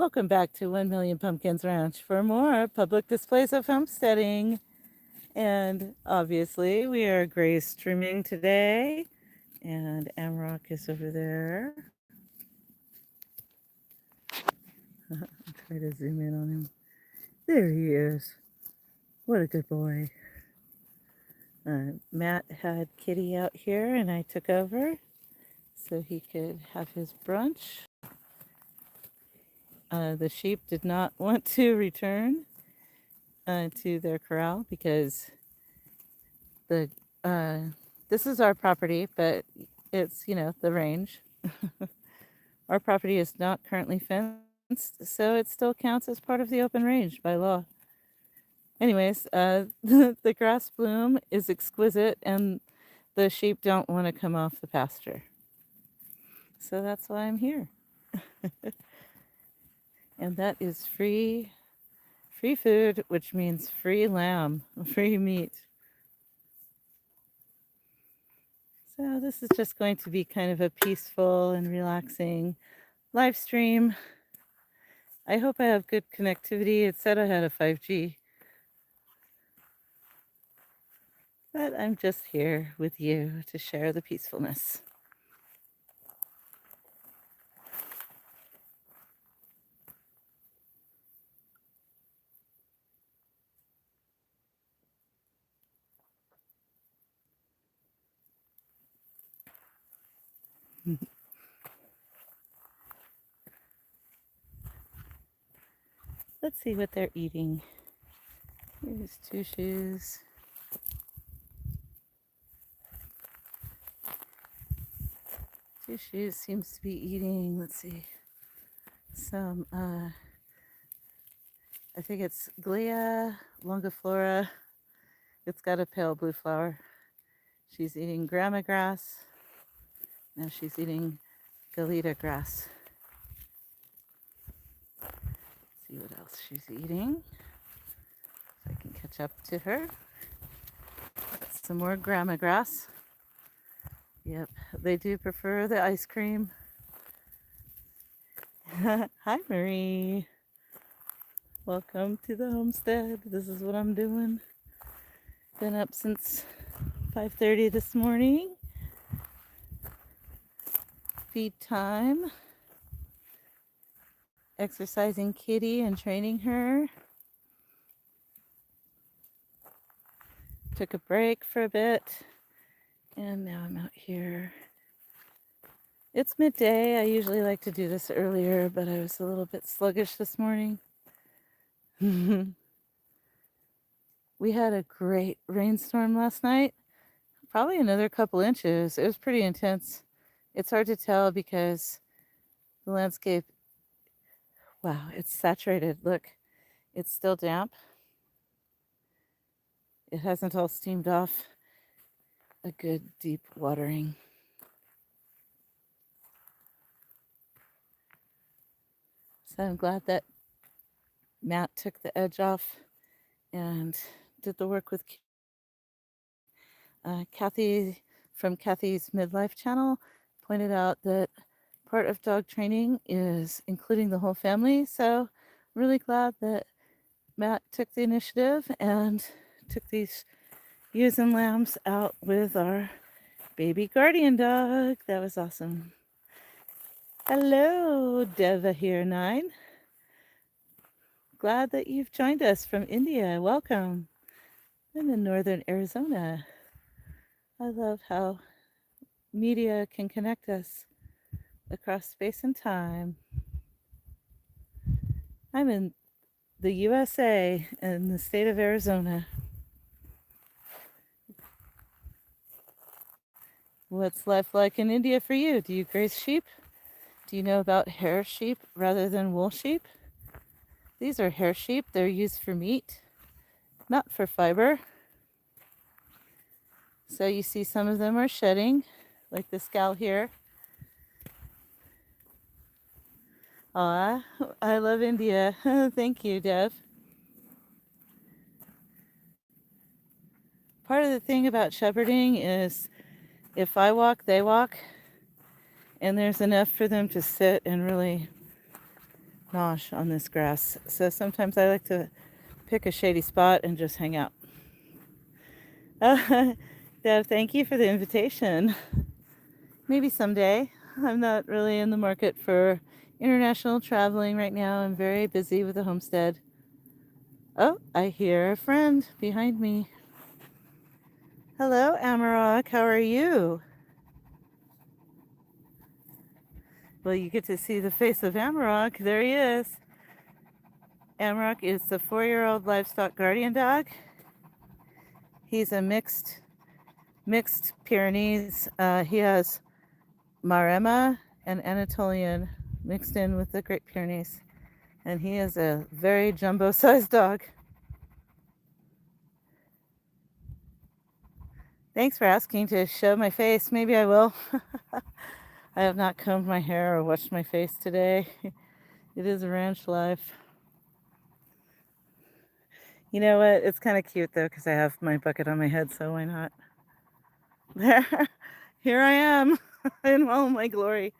Welcome back to 1 Million Pumpkins Ranch for more public displays of homesteading. And obviously, we are graze streaming today, and Amrock is over there. I'll try to zoom in on him. There he is. What a good boy. Matt had Kitty out here, and I took over so he could have his brunch. The sheep did not want to return to their corral because the this is our property, but it's, the range. Our property is not currently fenced, so it still counts as part of the open range by law. Anyways, the grass bloom is exquisite, and the sheep don't want to come off the pasture. So that's why I'm here. And that is free food, which means free lamb, free meat. So this is just going to be kind of a peaceful and relaxing live stream. I hope I have good connectivity. It said I had a 5G. But I'm just here with you to share the peacefulness. Let's see what they're eating. Here's Two Shoes. Two Shoes seems to be eating, let's see, some, I think it's Glea longiflora. It's got a pale blue flower. She's eating grama grass. Now she's eating Galeta grass. Let's see what else she's eating. If I can catch up to her. Got some more grama grass. Yep, they do prefer the ice cream. Hi, Marie. Welcome to the homestead. This is what I'm doing. Been up since 5:30 this morning. Feed time. Exercising Kitty and training her. Took a break for a bit. And now I'm out here. It's midday. I usually like to do this earlier, but I was a little bit sluggish this morning. We had a great rainstorm last night. Probably another couple inches. It was pretty intense. It's hard to tell because the landscape, wow, it's saturated. Look, it's still damp. It hasn't all steamed off. A good deep watering. So I'm glad that Matt took the edge off and did the work with Kathy from Kathy's Midlife channel pointed out that part of dog training is including the whole family. So I'm really glad that Matt took the initiative and took these ewes and lambs out with our baby guardian dog. That was awesome. Hello, Deva here 9. Glad that you've joined us from India. Welcome. I'm in northern Arizona. I love how media can connect us across space and time. I'm in the USA in the state of Arizona. What's life like in India for you? Do you graze sheep? Do you know about hair sheep rather than wool sheep? These are hair sheep. They're used for meat, not for fiber. So you see some of them are shedding, like this gal here. Aw, I love India. Thank you, Dev. Part of the thing about shepherding is if I walk, they walk, and there's enough for them to sit and really nosh on this grass. So sometimes I like to pick a shady spot and just hang out. Deb, thank you for the invitation. Maybe someday. I'm not really in the market for international traveling right now. I'm very busy with the homestead. Oh, I hear a friend behind me. Hello, Amarok. How are you? Well, you get to see the face of Amarok. There he is. Amarok is the 4-year-old livestock guardian dog. He's a mixed Pyrenees. He has Maremma and Anatolian mixed in with the Great Pyrenees. And he is a very jumbo-sized dog. Thanks for asking to show my face. Maybe I will. I have not combed my hair or washed my face today. It is a ranch life. You know what? It's kind of cute though because I have my bucket on my head, so why not? There, here I am in all my glory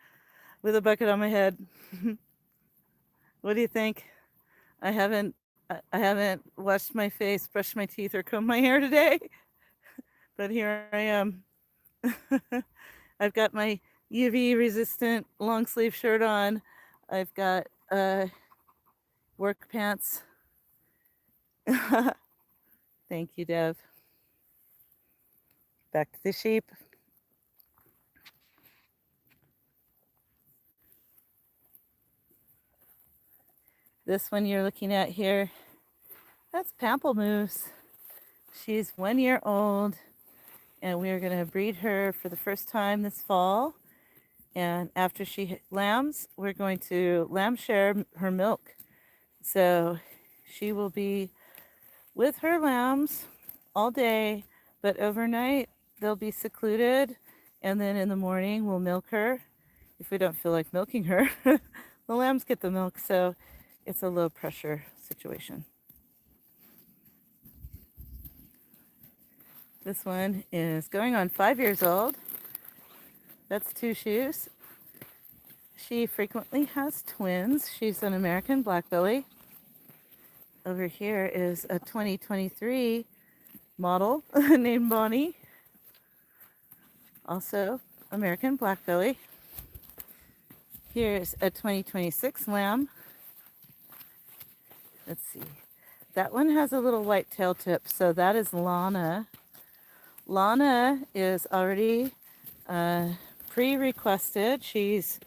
with a bucket on my head. What do you think? I haven't washed my face, brushed my teeth, or combed my hair today, but here I am. I've got my UV resistant long sleeve shirt on. I've got work pants. Thank you, Dev. Back to the sheep. This one you're looking at here, that's Pamplemousse. She's 1 year old, and we are going to breed her for the first time this fall. And after she lambs, we're going to lamb share her milk. So she will be with her lambs all day, but overnight they'll be secluded, and then in the morning we'll milk her. If we don't feel like milking her, the lambs get the milk, so it's a low pressure situation. This one is going on 5 years old. That's Two Shoes. She frequently has twins. She's an American Blackbelly. Over here is a 2023 model named Bonnie. Also American Blackbelly. Here's a 2026 lamb. Let's see. That one has a little white tail tip, so that is Lana. Lana is already pre-requested. She's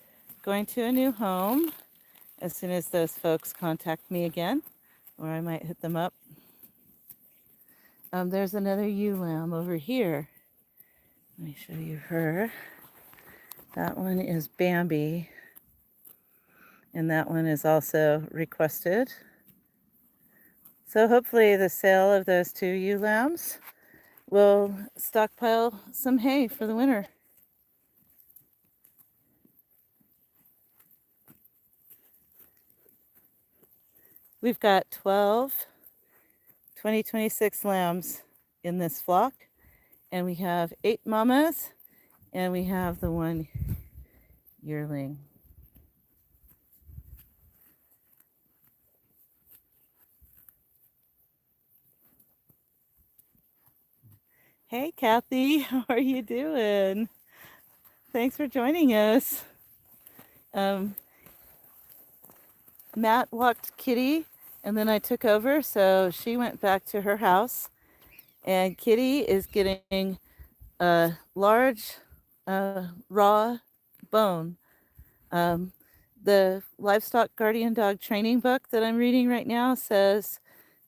going to a new home as soon as those folks contact me again, or I might hit them up. There's another ewe lamb over here. Let me show you her. That one is Bambi, and that one is also requested. So hopefully the sale of those two ewe lambs will stockpile some hay for the winter. We've got 12 2026 lambs in this flock, and we have 8 mamas, and we have the 1 yearling. Hey, Kathy, how are you doing? Thanks for joining us. Matt walked Kitty, and then I took over, so she went back to her house. And Kitty is getting a large raw bone. The Livestock Guardian Dog Training book that I'm reading right now says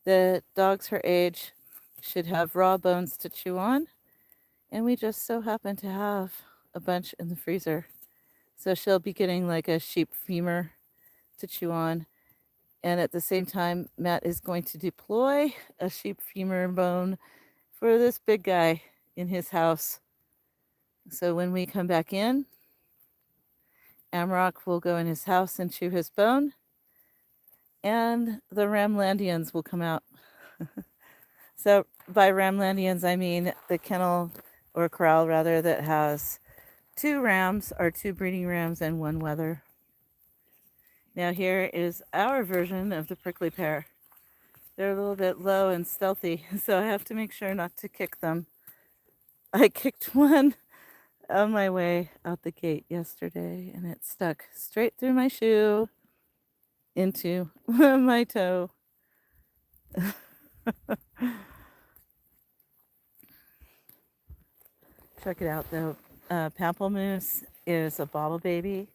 that dogs her age should have raw bones to chew on. And we just so happen to have a bunch in the freezer. So she'll be getting like a sheep femur to chew on. And at the same time, Matt is going to deploy a sheep femur bone for this big guy in his house. So when we come back in, Amrock will go in his house and chew his bone, and the Ramlandians will come out. So by Ramlandians, I mean the kennel or corral rather that has 2 rams or 2 breeding rams and 1 wether. Now here is our version of the prickly pear. They're a little bit low and stealthy, so I have to make sure not to kick them. I kicked one on my way out the gate yesterday, and it stuck straight through my shoe into my toe. Check it out though. Pamplemousse is a bottle baby,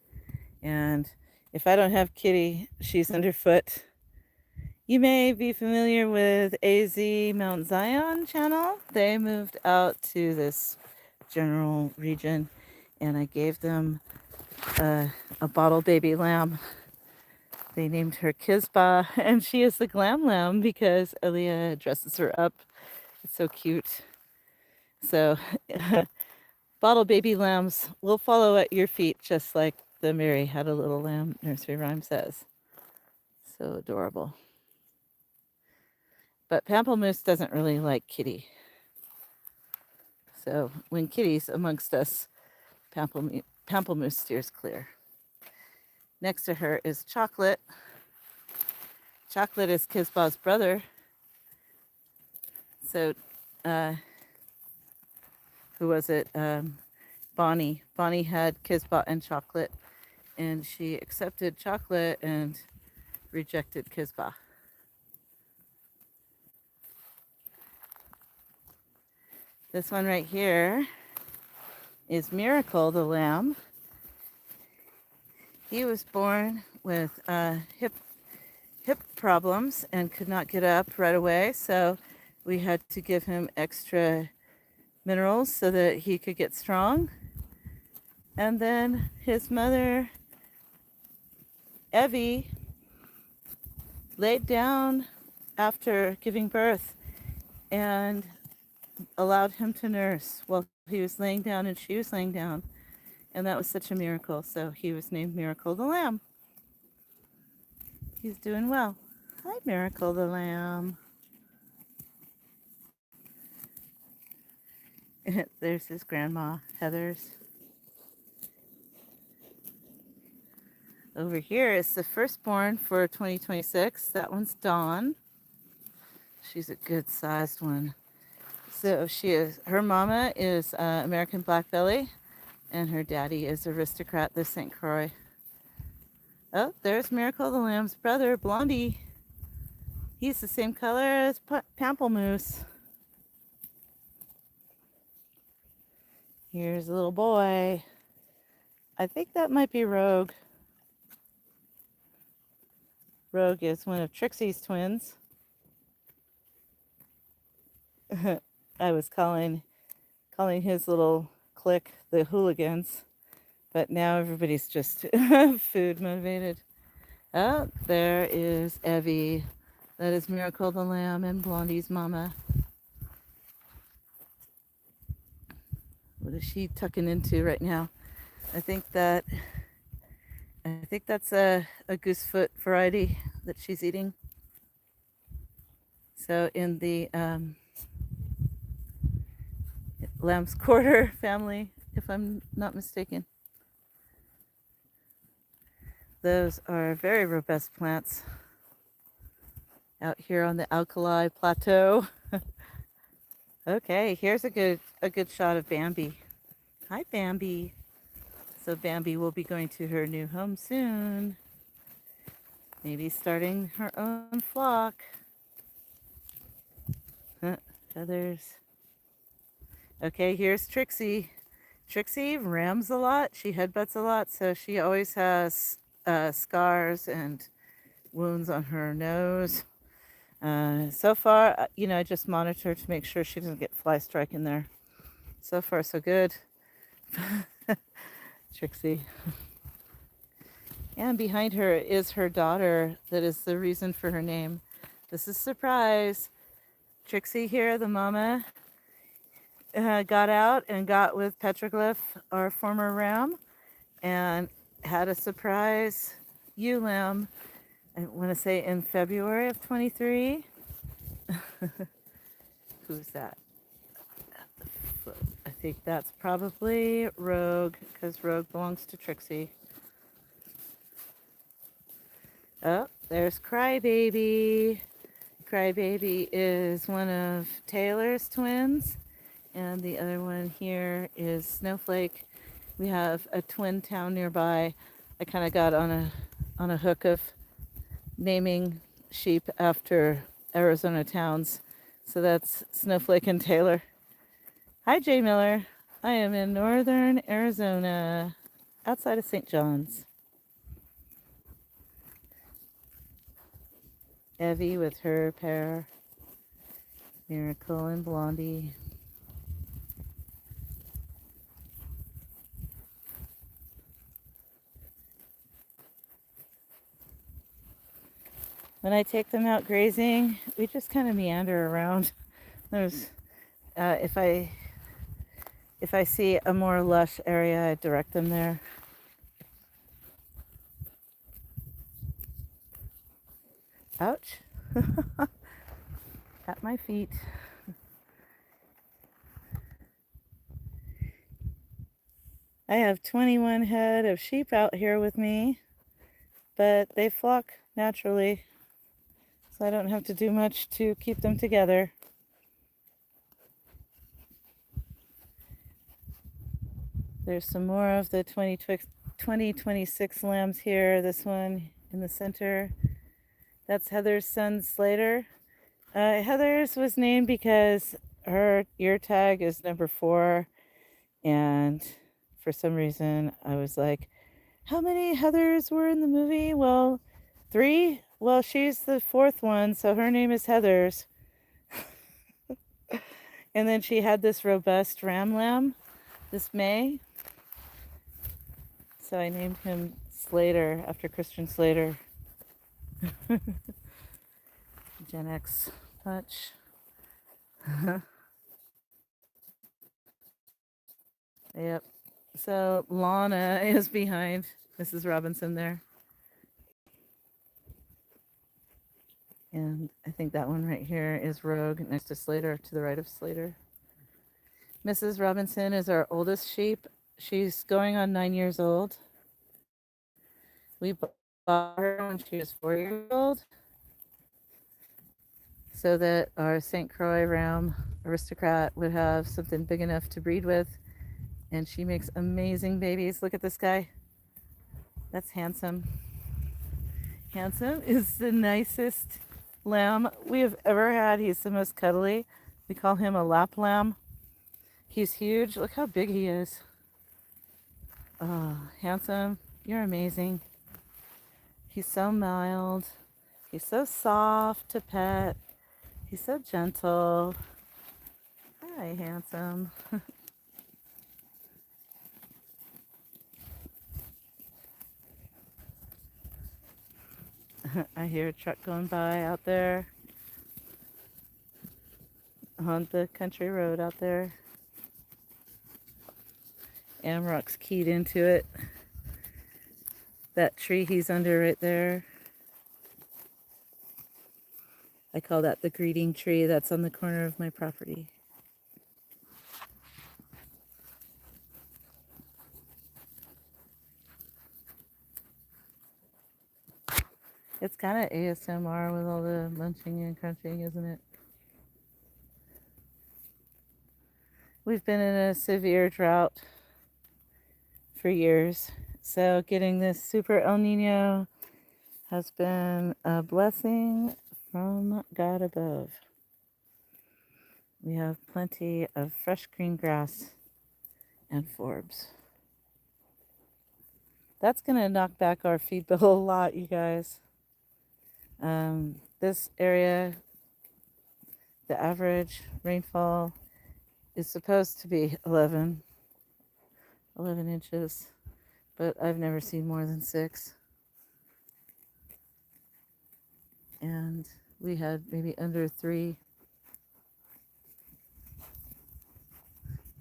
and if I don't have Kitty, she's underfoot. You may be familiar with AZ Mount Zion channel. They moved out to this general region, and I gave them a bottle baby lamb. They named her Kizba, and she is the glam lamb because Aaliyah dresses her up. It's so cute. So, bottle baby lambs will follow at your feet, just like the Mary Had a Little Lamb nursery rhyme says. So adorable. But Pamplemousse doesn't really like Kitty. So when Kitty's amongst us, Pamplemousse steers clear. Next to her is Chocolate. Chocolate is Kizba's brother. So, who was it? Bonnie. Bonnie had Kizba and Chocolate, and she accepted Chocolate and rejected Kizba. This one right here is Miracle the lamb. He was born with hip problems and could not get up right away, so we had to give him extra minerals so that he could get strong. And then his mother, Evie, laid down after giving birth and allowed him to nurse while he was laying down and she was laying down. And that was such a miracle. So he was named Miracle the Lamb. He's doing well. Hi, Miracle the Lamb. There's his grandma, Heather's. Over here is the firstborn for 2026. That one's Dawn. She's a good sized one. So her mama is American Black Belly, and her daddy is Aristocrat the St. Croix. Oh, there's Miracle the Lamb's brother, Blondie. He's the same color as Pamplemousse. Here's a little boy. I think that might be Rogue. Rogue is one of Trixie's twins. I was calling his little clique the hooligans, but now everybody's just food motivated. Oh, there is Evie. That is Miracle the Lamb and Blondie's mama. What is she tucking into right now? I think that's a goosefoot variety that she's eating. So in the lamb's quarter family, if I'm not mistaken. Those are very robust plants out here on the alkali plateau. Okay, here's a good shot of Bambi. Hi, Bambi. So Bambi will be going to her new home soon. Maybe starting her own flock. Feathers. Okay, here's Trixie. Trixie rams a lot. She headbutts a lot, so she always has scars and wounds on her nose. So far, I just monitor to make sure she doesn't get fly strike in there. So far, so good. Trixie. And behind her is her daughter that is the reason for her name. This is a surprise. Trixie here, the mama, got out and got with Petroglyph, our former ram, and had a surprise ewe lamb, I want to say in February of 23. Who's that? I think that's probably Rogue, because Rogue belongs to Trixie. Oh, there's Crybaby. Crybaby is one of Taylor's twins, and the other one here is Snowflake. We have a twin town nearby. I kind of got on a hook of naming sheep after Arizona towns. So that's Snowflake and Taylor. Hi, Jay Miller. I am in northern Arizona, outside of St. John's. Evie with her pair, Miracle and Blondie. When I take them out grazing, we just kind of meander around. There's, if I see a more lush area, I direct them there. Ouch. At my feet. I have 21 head of sheep out here with me, but they flock naturally, so I don't have to do much to keep them together. There's some more of the 2026 lambs here. This one in the center. That's Heather's son, Slater. Heather's was named because her ear tag is number 4, and for some reason I was like, how many Heathers were in the movie? Well, 3. Well, she's the 4th one, so her name is Heather's. And then she had this robust ram lamb this May. So I named him Slater after Christian Slater. Gen X touch. Yep. So Lana is behind Mrs. Robinson there. And I think that one right here is Rogue next to Slater, to the right of Slater. Mrs. Robinson is our oldest sheep. She's going on 9 years old. We bought her when she was 4 years old so that our St. Croix Ram aristocrat would have something big enough to breed with. And she makes amazing babies. Look at this guy. That's Handsome. Handsome is the nicest lamb we have ever had. He's the most cuddly. We call him a lap lamb. He's huge. Look how big he is. Oh, Handsome, you're amazing. He's so mild. He's so soft to pet. He's so gentle. Hi, Handsome. I hear a truck going by out there on the country road out there. Amrock's keyed into it. That tree he's under right there. I call that the greeting tree. That's on the corner of my property. It's kind of ASMR with all the munching and crunching, isn't it? We've been in a severe drought for years. So getting this super El Nino has been a blessing from God above. We have plenty of fresh green grass and forbs. That's going to knock back our feed bill a lot, you guys. This area, the average rainfall is supposed to be 11 inches, but I've never seen more than 6. And we had maybe under 3.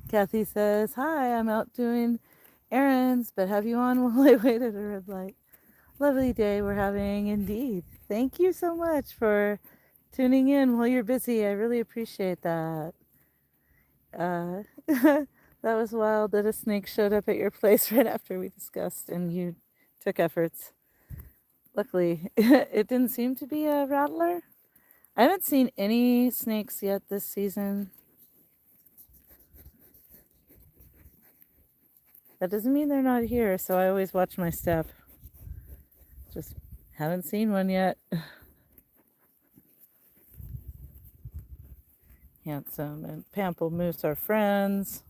Kathy says, hi, I'm out doing errands, but have you on while I wait at a red light. Lovely day we're having indeed. Thank you so much for tuning in while you're busy. I really appreciate that. That was wild that a snake showed up at your place right after we discussed and you took efforts. Luckily, it didn't seem to be a rattler. I haven't seen any snakes yet this season. That doesn't mean they're not here, so I always watch my step. Just haven't seen one yet. Handsome and pamplemousse are friends.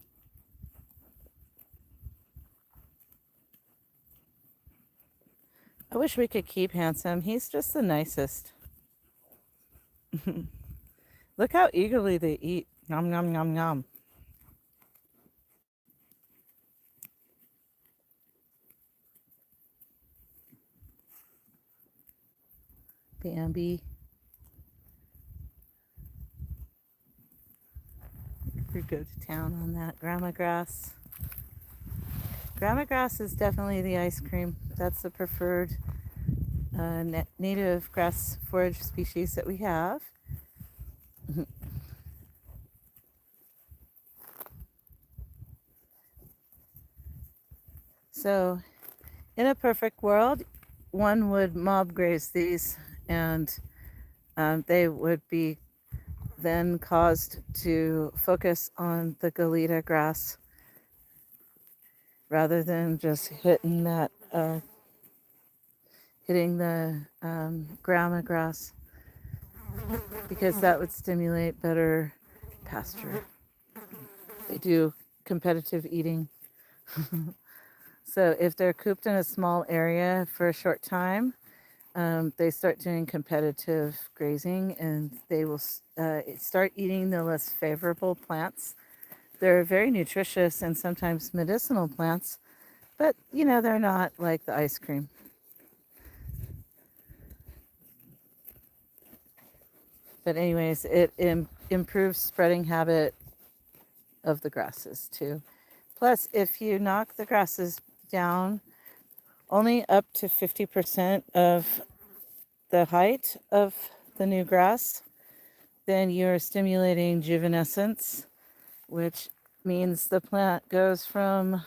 I wish we could keep Handsome. He's just the nicest. Look how eagerly they eat. Nom, nom, nom, nom. Bambi. We go to town on that grandma grass. Grandma grass is definitely the ice cream. That's the preferred native grass forage species that we have. So, in a perfect world, one would mob graze these, and they would be then caused to focus on the Galeta grass rather than just hitting the grandma grass, because that would stimulate better pasture. They do competitive eating. So if they're cooped in a small area for a short time, they start doing competitive grazing, and they will start eating the less favorable plants. They're very nutritious and sometimes medicinal plants, but they're not like the ice cream. But anyways, it improves spreading habit of the grasses too. Plus, if you knock the grasses down only up to 50% of the height of the new grass, then you're stimulating juvenescence, which means the plant goes from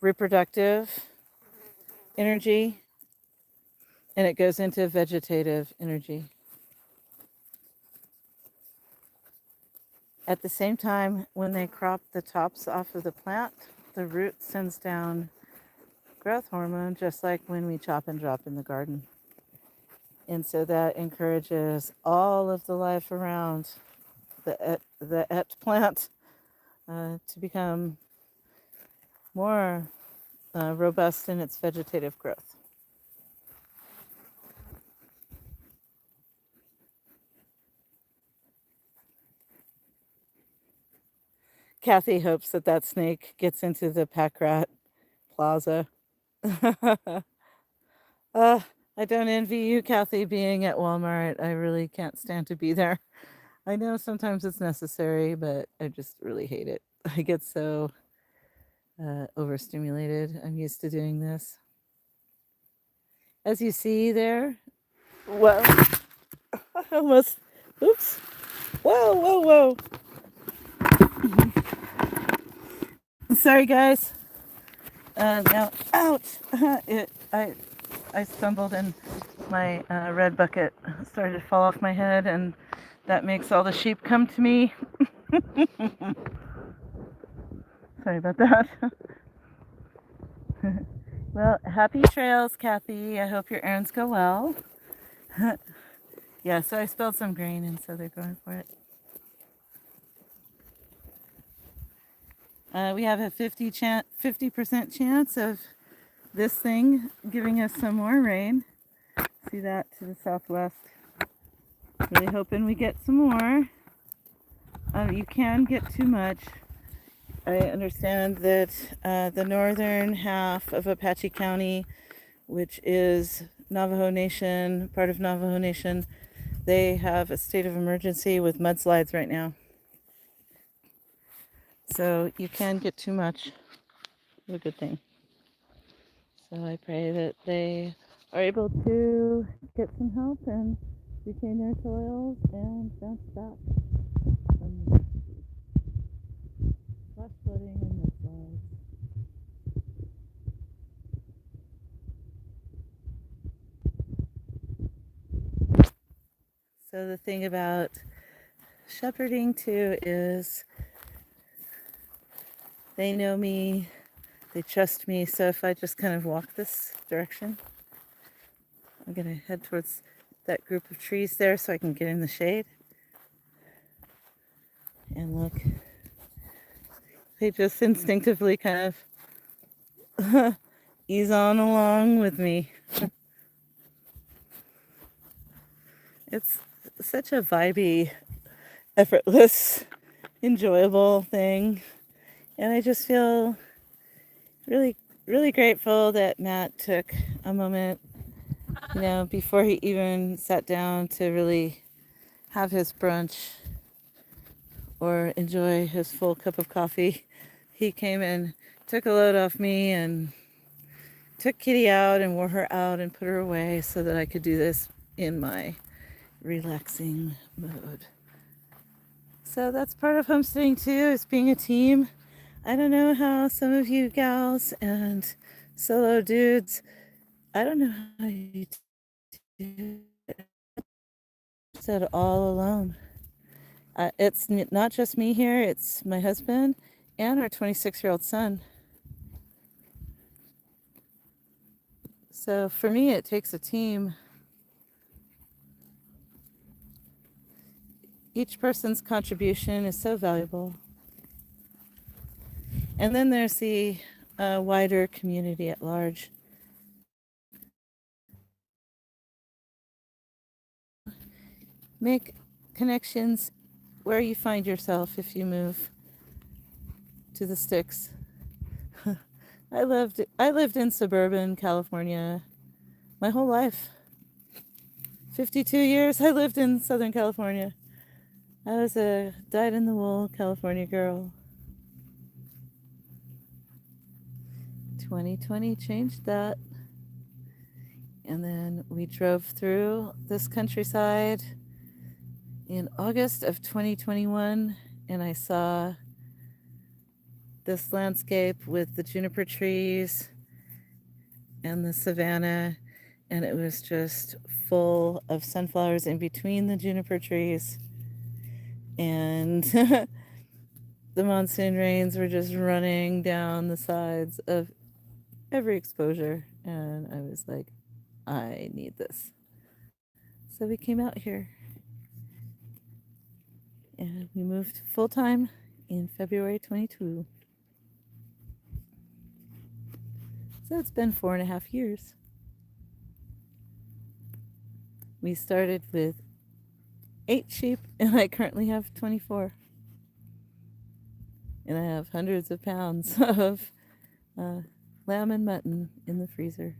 reproductive energy and it goes into vegetative energy. At the same time, when they crop the tops off of the plant, the root sends down growth hormone, just like when we chop and drop in the garden. And so that encourages all of the life around the plant to become more robust in its vegetative growth. Kathy hopes that snake gets into the pack rat plaza. I don't envy you, Kathy, being at Walmart. I really can't stand to be there. I know sometimes it's necessary, but I just really hate it. I get so overstimulated. I'm used to doing this. As you see there, well, I almost, oops, whoa, whoa, whoa. Sorry, guys. Now, ouch! I stumbled and my red bucket started to fall off my head, and that makes all the sheep come to me. Sorry about that. Well, happy trails, Kathy. I hope your errands go well. Yeah, so I spilled some grain, and so they're going for it. We have a 50% chance of this thing giving us some more rain. See that to the southwest. Really hoping we get some more. You can get too much. I understand that the northern half of Apache County, which is Navajo Nation, part of Navajo Nation, they have a state of emergency with mudslides right now. So you can get too much. It's a good thing. So I pray that they are able to get some help and retain their soils and bounce back from the flash flooding and mudslides. So the thing about shepherding too is they know me, they trust me. So if I just kind of walk this direction, I'm gonna head towards that group of trees there so I can get in the shade. And look, they just instinctively kind of ease on along with me. It's such a vibey, effortless, enjoyable thing. And I just feel really, really grateful that Matt took a moment, before he even sat down to really have his brunch or enjoy his full cup of coffee. He came and took a load off me and took Kitty out and wore her out and put her away so that I could do this in my relaxing mode. So that's part of homesteading too, is being a team. I don't know how some of you gals and solo dudes, I don't know how you do it all alone. It's not just me here, it's my husband and our 26-year-old son. So for me, it takes a team. Each person's contribution is so valuable. And then there's the wider community at large. Make connections where you find yourself if you move to the sticks. I lived in suburban California my whole life. 52 years I lived in Southern California. I was a dyed-in-the-wool California girl. 2020 changed that. And then we drove through this countryside in August of 2021, and I saw this landscape with the juniper trees and the savanna, and it was just full of sunflowers in between the juniper trees. And the monsoon rains were just running down the sides of every exposure, and I was like, I need this. So we came out here and we moved full-time in February 22. So it's been 4.5 years. We started with 8 sheep and I currently have 24. And I have hundreds of pounds of lamb and mutton in the freezer.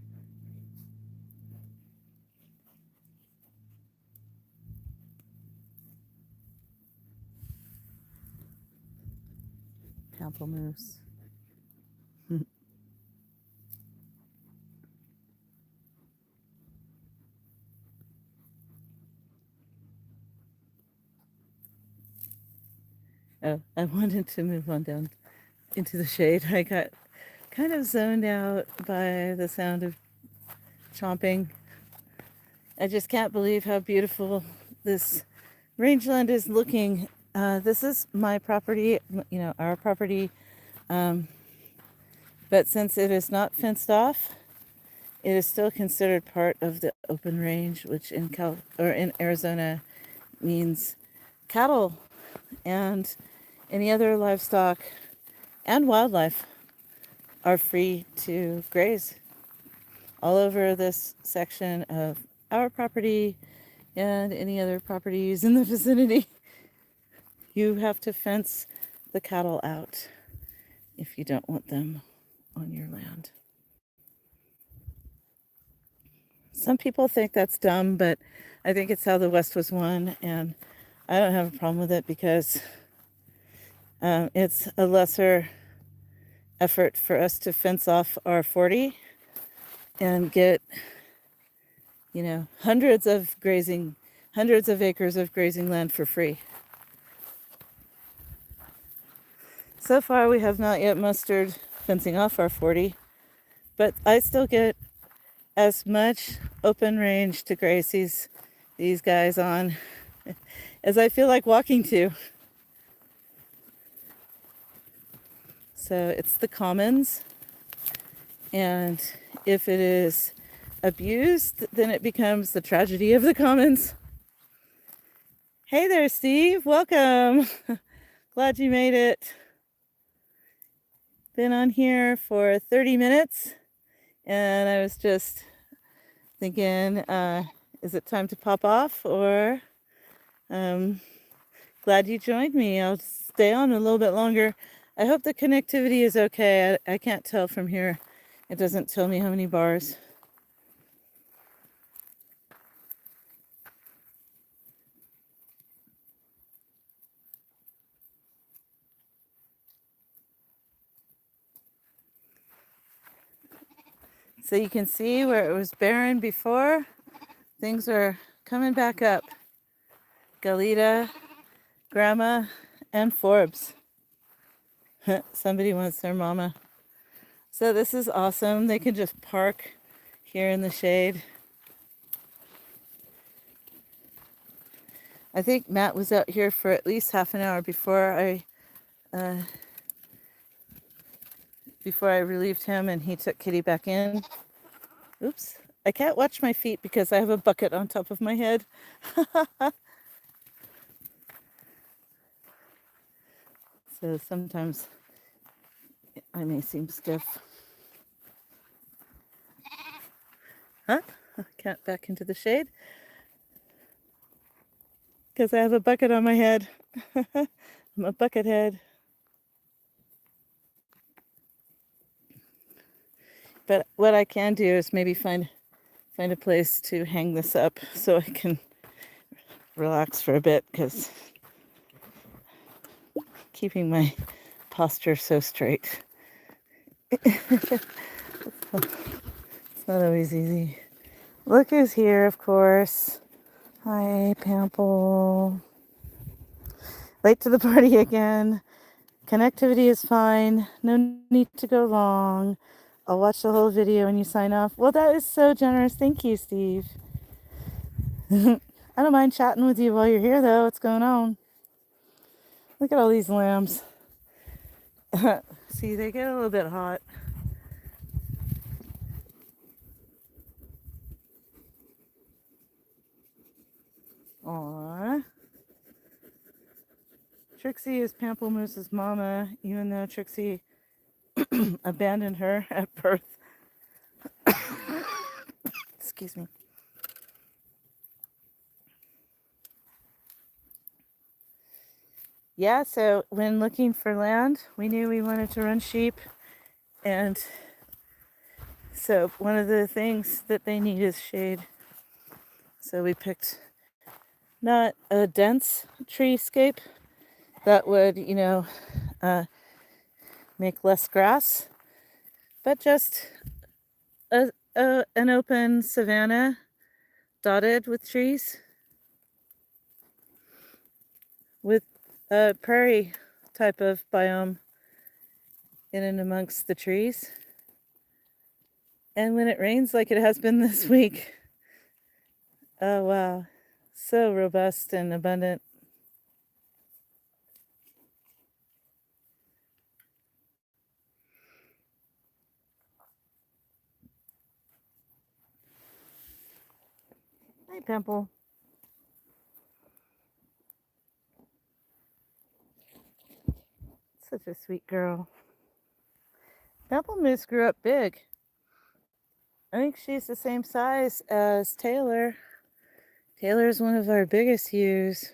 Pamplemousse. Oh, I wanted to move on down into the shade. I got kind of zoned out by the sound of chomping. I just can't believe how beautiful this rangeland is looking. This is my property, our property. But since it is not fenced off, it is still considered part of the open range, which in Arizona means cattle and any other livestock and wildlife are free to graze all over this section of our property and any other properties in the vicinity. You have to fence the cattle out if you don't want them on your land. Some people think that's dumb, but I think it's how the West was won, and I don't have a problem with it because it's a lesser effort for us to fence off our 40 and get, hundreds of acres of grazing land for free. So far, we have not yet mustered fencing off our 40, but I still get as much open range to graze these guys on as I feel like walking to. So it's the commons, and if it is abused, then it becomes the tragedy of the commons. Hey there, Steve. Welcome. Glad you made it. Been on here for 30 minutes, and I was just thinking, is it time to pop off, or glad you joined me. I'll stay on a little bit longer. I hope the connectivity is okay. I can't tell from here. It doesn't tell me how many bars. So you can see where it was barren before, things are coming back up. Galita, Grandma, and Forbes. Somebody wants their mama. So this is awesome. They can just park here in the shade. I think Matt was out here for at least half an hour before I relieved him and he took Kitty back in. Oops. I can't watch my feet because I have a bucket on top of my head. So sometimes I may seem stiff. Huh? Can't back into the shade because I have a bucket on my head. I'm a bucket head. But what I can do is maybe find a place to hang this up so I can relax for a bit, because keeping my posture so straight, it's not always easy. Look who's here, of course. Hi, Pample. Late to the party again. Connectivity is fine. No need to go long. I'll watch the whole video when you sign off. Well, that is so generous. Thank you, Steve. I don't mind chatting with you while you're here, though. What's going on? Look at all these lambs. See, they get a little bit hot. Aww. Trixie is Pamplemouse's mama, even though Trixie abandoned her at birth. Excuse me. Yeah, so when looking for land, we knew we wanted to run sheep. And so one of the things that they need is shade. So we picked not a dense treescape that would, make less grass, but just an open savanna dotted with trees, with a prairie type of biome in and amongst the trees. And when it rains like it has been this week, oh wow, so robust and abundant. Hi, Pimple. Such a sweet girl. Pamplemousse grew up big. I think she's the same size as Taylor. Taylor is one of our biggest ewes.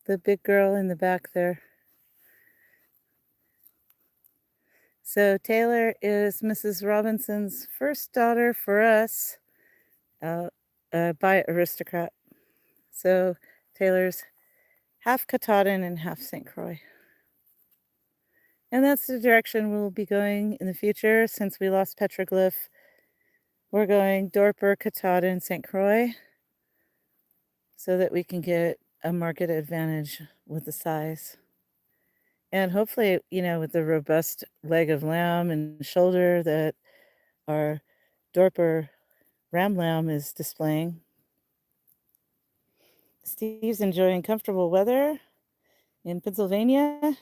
The big girl in the back there. So Taylor is Mrs. Robinson's first daughter for us by aristocrat. So Taylor's half Katahdin and half St. Croix. And that's the direction we'll be going in the future. Since we lost petroglyph, we're going Dorper, Katahdin, St. Croix, so that we can get a market advantage with the size. And hopefully, with the robust leg of lamb and shoulder that our Dorper ram lamb is displaying, Steve's enjoying comfortable weather in Pennsylvania.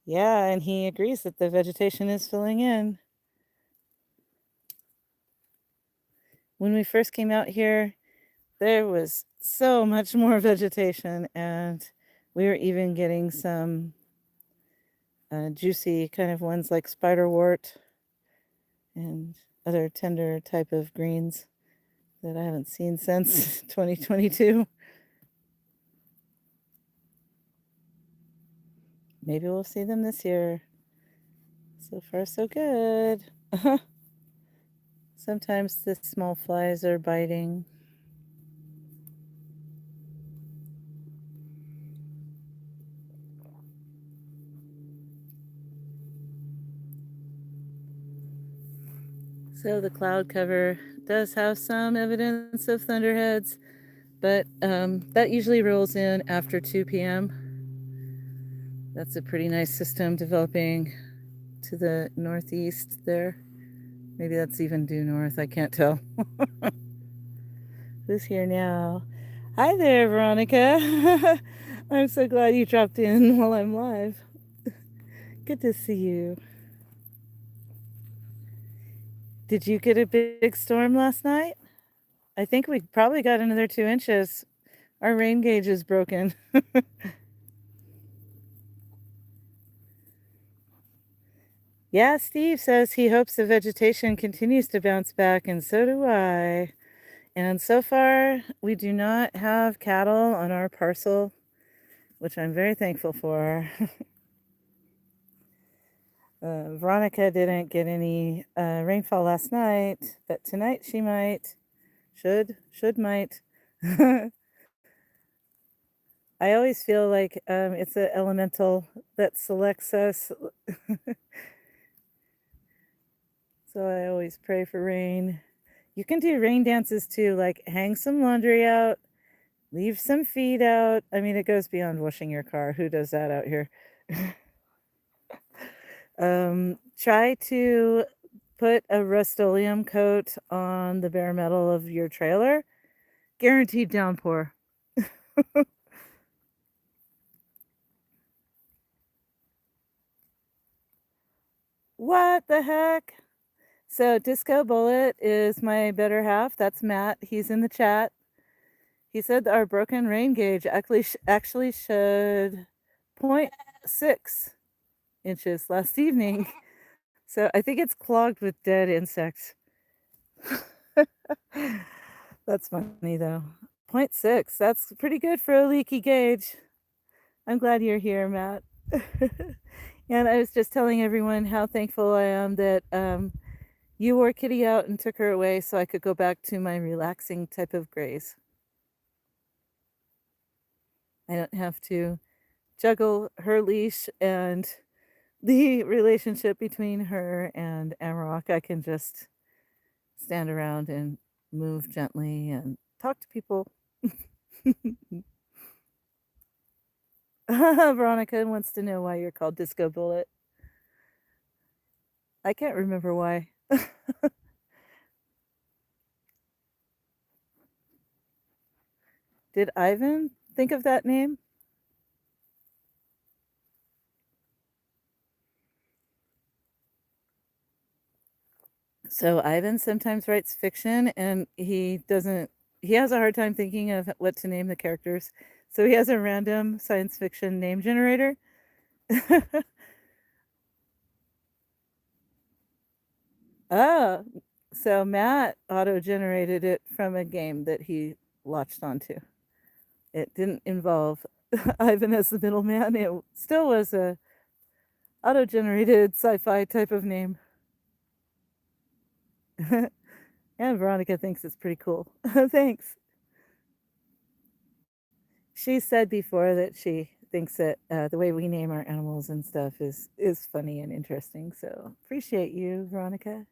Yeah, and he agrees that the vegetation is filling in. When we first came out here, there was so much more vegetation, and we were even getting some juicy kind of ones like spiderwort and other tender type of greens that I haven't seen since 2022. Maybe we'll see them this year. So far, so good. Sometimes the small flies are biting. So the cloud cover does have some evidence of thunderheads, but that usually rolls in after 2 p.m. That's a pretty nice system developing to the northeast there. Maybe that's even due north, I can't tell. Who's here now? Hi there, Veronica. I'm so glad you dropped in while I'm live. Good to see you. Did you get a big storm last night? I think we probably got another 2 inches. Our rain gauge is broken. Yeah, Steve says he hopes the vegetation continues to bounce back, and so do I. And so far, we do not have cattle on our parcel, which I'm very thankful for. Veronica didn't get any rainfall last night, but tonight she might. Might. I always feel like it's an elemental that selects us. So I always pray for rain. You can do rain dances too, like hang some laundry out, leave some feet out. I mean, it goes beyond washing your car. Who does that out here? Try to put a Rust-Oleum coat on the bare metal of your trailer. Guaranteed downpour. What the heck? So Disco Bullet is my better half. That's Matt. He's in the chat. He said our broken rain gauge actually showed 0.6 inches last evening. So I think it's clogged with dead insects. That's funny though. 0.6. That's pretty good for a leaky gauge. I'm glad you're here, Matt. And I was just telling everyone how thankful I am that you wore Kitty out and took her away so I could go back to my relaxing type of graze. I don't have to juggle her leash and the relationship between her and Amarok. I can just stand around and move gently and talk to people. Veronica wants to know why you're called Disco Bullet. I can't remember why. Did Ivan think of that name? So Ivan sometimes writes fiction and he has a hard time thinking of what to name the characters. So he has a random science fiction name generator. Oh, so Matt auto-generated it from a game that he latched onto. It didn't involve Ivan as the middleman. It still was a auto-generated sci-fi type of name. And Veronica thinks it's pretty cool. Thanks. She said before that she thinks that the way we name our animals and stuff is funny and interesting. So appreciate you, Veronica.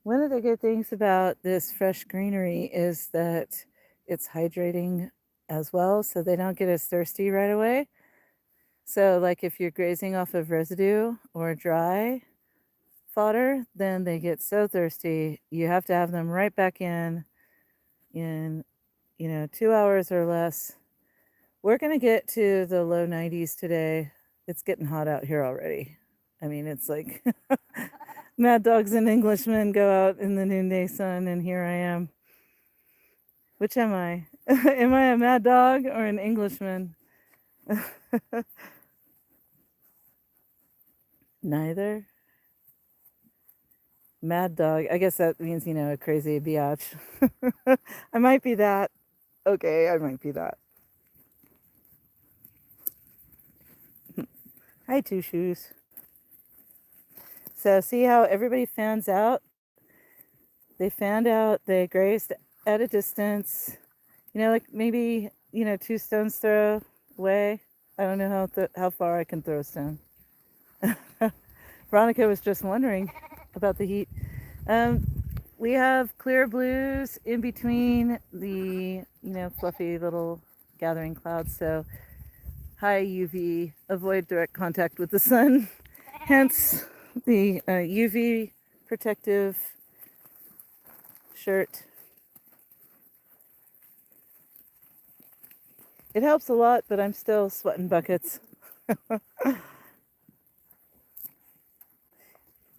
One of the good things about this fresh greenery is that it's hydrating as well, so they don't get as thirsty right away. So, like if you're grazing off of residue or dry, fodder, then they get so thirsty. You have to have them right back in 2 hours or less. We're going to get to the low 90s today. It's getting hot out here already. I mean, it's like mad dogs and Englishmen go out in the noonday sun, and here I am. Which am I? Am I a mad dog or an Englishman? Neither. Mad dog. I guess that means, a crazy biatch. I might be that. Okay, I might be that. Hi, Two Shoes. So see how everybody fans out? They fanned out, they grazed at a distance, like maybe, 2 stones throw away. I don't know how far I can throw a stone. Veronica was just wondering about the heat. We have clear blues in between the, fluffy little gathering clouds. So high UV, avoid direct contact with the sun. Hence the UV protective shirt. It helps a lot, but I'm still sweating buckets.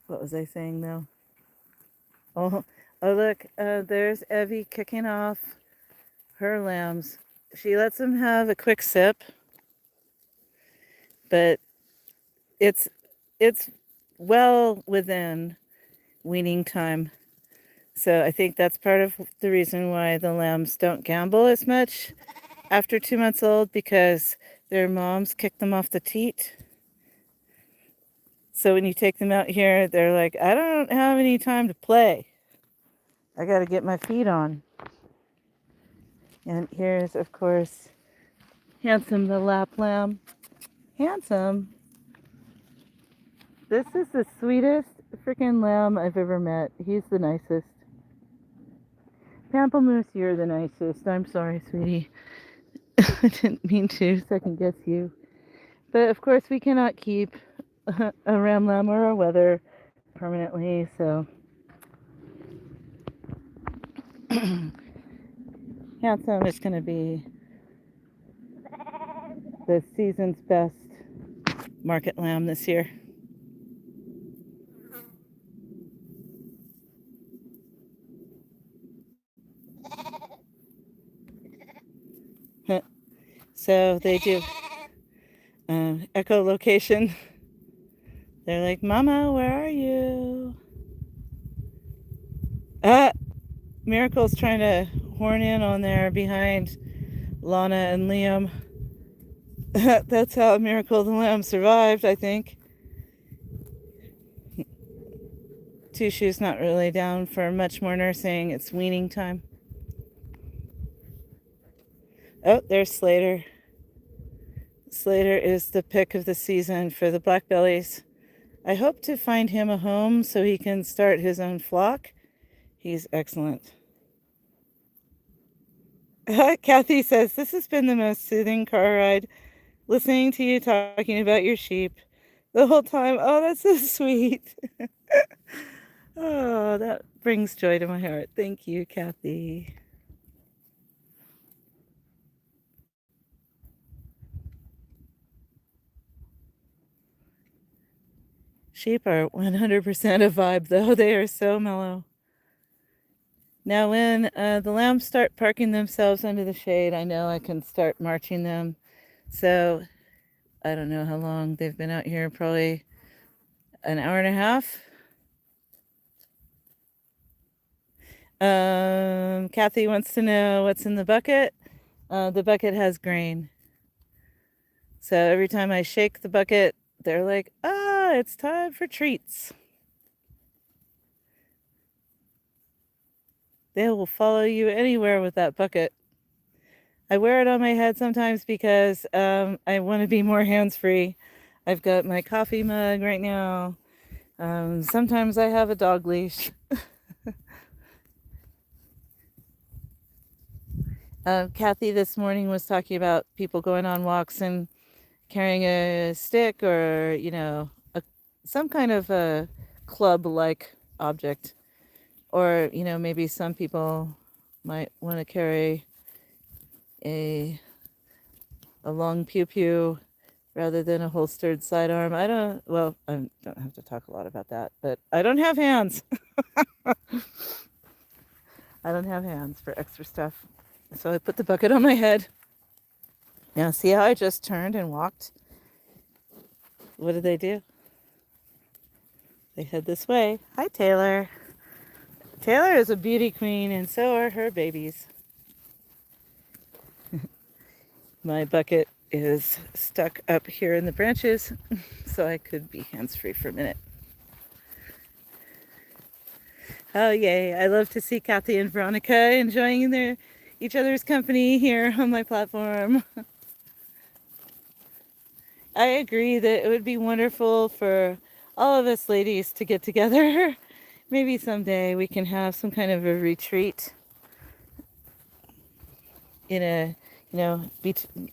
What was I saying though? Oh look, there's Evie kicking off her lambs. She lets them have a quick sip, but it's well within weaning time. So I think that's part of the reason why the lambs don't gamble as much after 2 months old, because their moms kick them off the teat. So when you take them out here, they're like, I don't have any time to play. I got to get my feet on. And here's, of course, Handsome the lap lamb. Handsome. This is the sweetest freaking lamb I've ever met. He's the nicest. Pamplemousse, you're the nicest. I'm sorry, sweetie. I didn't mean to second guess you. But of course, we cannot keep a ram lamb or a wether permanently, so Handsome is going to be the season's best market lamb this year. So they do echolocation. They're like, Mama, where are you? Miracle's trying to horn in on there behind Lana and Liam. That's how Miracle the lamb survived, I think. Two Shoes not really down for much more nursing. It's weaning time. Oh, there's Slater. Slater is the pick of the season for the black bellies. I hope to find him a home so he can start his own flock. He's excellent. Kathy says, this has been the most soothing car ride, listening to you talking about your sheep the whole time. Oh, that's so sweet. Oh, that brings joy to my heart. Thank you, Kathy. Sheep are 100% a vibe, though. They are so mellow. Now, when the lambs start parking themselves under the shade, I know I can start marching them. So, I don't know how long they've been out here, probably an hour and a half. Kathy wants to know what's in the bucket. The bucket has grain. So every time I shake the bucket, they're like, it's time for treats. They will follow you anywhere with that bucket. I wear it on my head sometimes because I want to be more hands-free. I've got my coffee mug right now. Sometimes I have a dog leash. Kathy this morning was talking about people going on walks and carrying a stick or, some kind of a club-like object. Or, maybe some people might want to carry a a long pew pew rather than a holstered sidearm. I don't have to talk a lot about that, but I don't have hands. I don't have hands for extra stuff. So I put the bucket on my head. Now, see how I just turned and walked? What did they do? They head this way. Hi, Taylor. Taylor is a beauty queen, and so are her babies. My bucket is stuck up here in the branches, so I could be hands-free for a minute. Oh, yay. I love to see Kathy and Veronica enjoying each other's company here on my platform. I agree that it would be wonderful for all of us ladies to get together. Maybe someday we can have some kind of a retreat in a,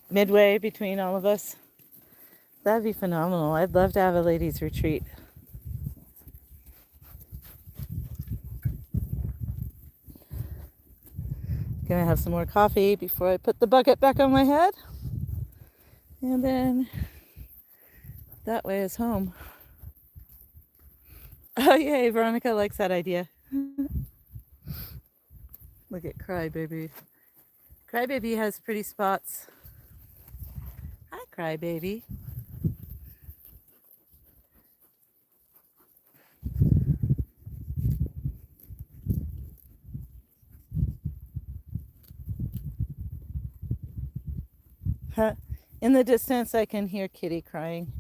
midway between all of us. That'd be phenomenal. I'd love to have a ladies' retreat. Gonna have some more coffee before I put the bucket back on my head. And then that way is home. Oh, yay, Veronica likes that idea. Look at Crybaby. Crybaby has pretty spots. Hi, Crybaby. In the distance, I can hear Kitty crying.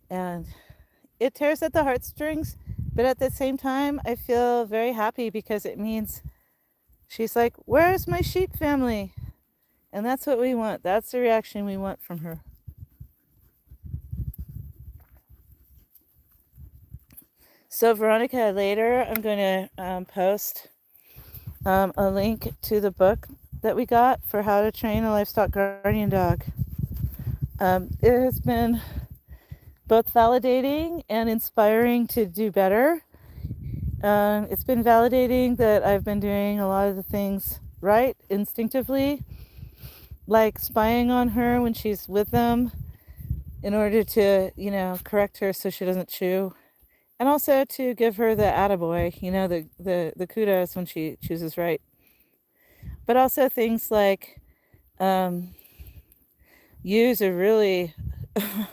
And it tears at the heartstrings, but at the same time, I feel very happy because it means she's like, where's my sheep family? And that's what we want. That's the reaction we want from her. So Veronica, later I'm going to post a link to the book that we got for how to train a livestock guardian dog. It has been both validating and inspiring to do better. It's been validating that I've been doing a lot of the things right instinctively, like spying on her when she's with them in order to, correct her so she doesn't chew. And also to give her the attaboy, the kudos when she chooses right. But also things like use a really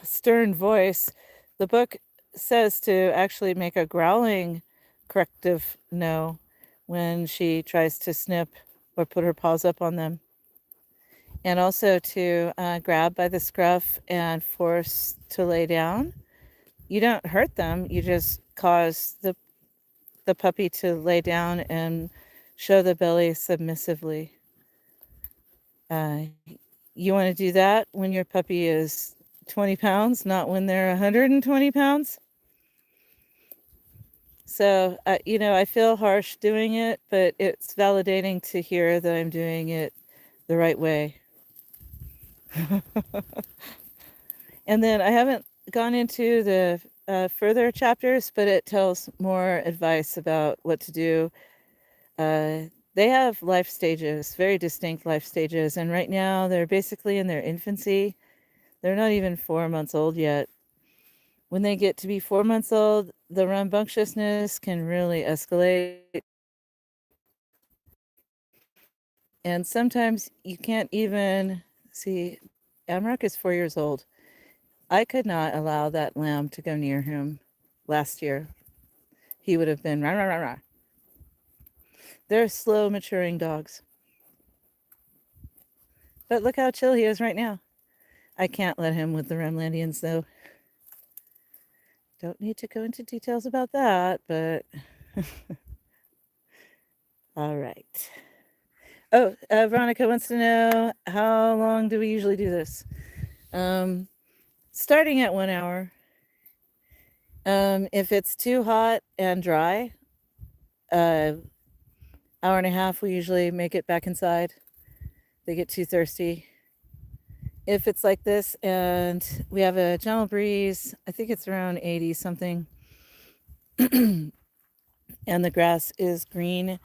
stern voice. The book says to actually make a growling corrective no when she tries to snip or put her paws up on them. And also to grab by the scruff and force to lay down. You don't hurt them, you just cause the puppy to lay down and show the belly submissively. You want to do that when your puppy is 20 pounds, not when they're 120 pounds. So, I feel harsh doing it, but it's validating to hear that I'm doing it the right way. And then I haven't gone into the further chapters, but it tells more advice about what to do. They have life stages, very distinct life stages. And right now they're basically in their infancy. They're not even 4 months old yet. When they get to be 4 months old, the rambunctiousness can really escalate. And sometimes you can't even see. Amrock is 4 years old. I could not allow that lamb to go near him last year. He would have been rah, rah, rah, rah. They're slow maturing dogs. But look how chill he is right now. I can't let him with the Remlandians, though. Don't need to go into details about that, but all right. Oh, Veronica wants to know, how long do we usually do this? Starting at 1 hour. If it's too hot and dry, hour and a half, we usually make it back inside. They get too thirsty. If it's like this and we have a gentle breeze, I think it's around 80 something, and the grass is green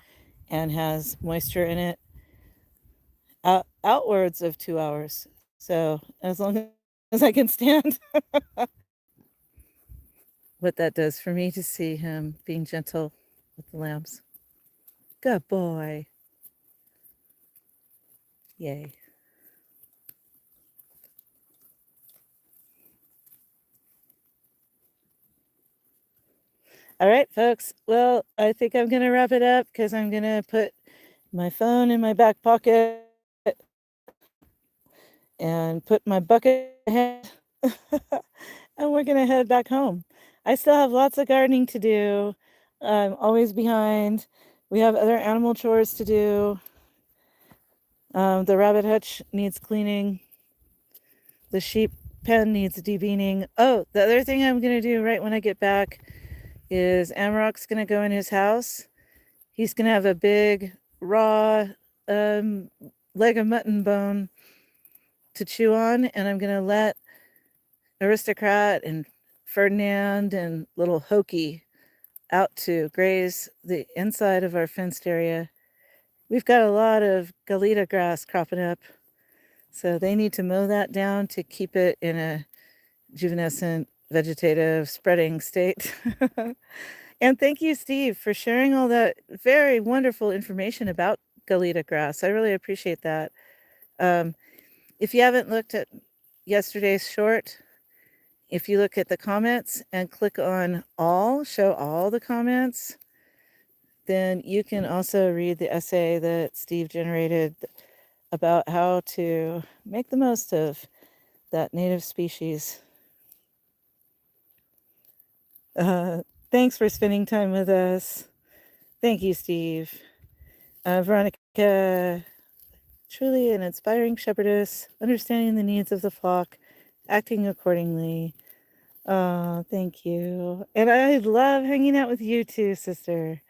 and has moisture in it outwards of 2 hours. So as long as I can stand, what that does for me to see him being gentle with the lambs. Good boy. Yay. All right, folks. Well, I think I'm going to wrap it up because I'm going to put my phone in my back pocket and put my bucket ahead. And we're going to head back home. I still have lots of gardening to do. I'm always behind. We have other animal chores to do. The rabbit hutch needs cleaning. The sheep pen needs debeaning. Oh, the other thing I'm going to do right when I get back is Amarok's going to go in his house. He's going to have a big raw leg of mutton bone to chew on, and I'm going to let Aristocrat and Ferdinand and little Hokey out to graze the inside of our fenced area. We've got a lot of galeta grass cropping up, so they need to mow that down to keep it in a juvenescent, vegetative, spreading state. And thank you, Steve, for sharing all that very wonderful information about galeta grass. I really appreciate that. If you haven't looked at yesterday's short, if you look at the comments and click on all, show all the comments, then you can also read the essay that Steve generated about how to make the most of that native species. Thanks for spending time with us. Thank you, Steve. Veronica, truly an inspiring shepherdess, understanding the needs of the flock, acting accordingly. Oh, thank you. And I love hanging out with you too, sister.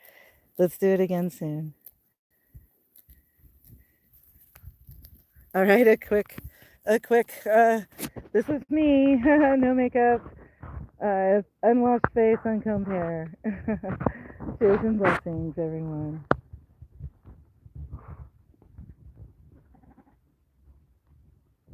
Let's do it again soon. All right, a quick, this is me, no makeup, unwashed face, uncombed hair. Cheers and blessings, everyone.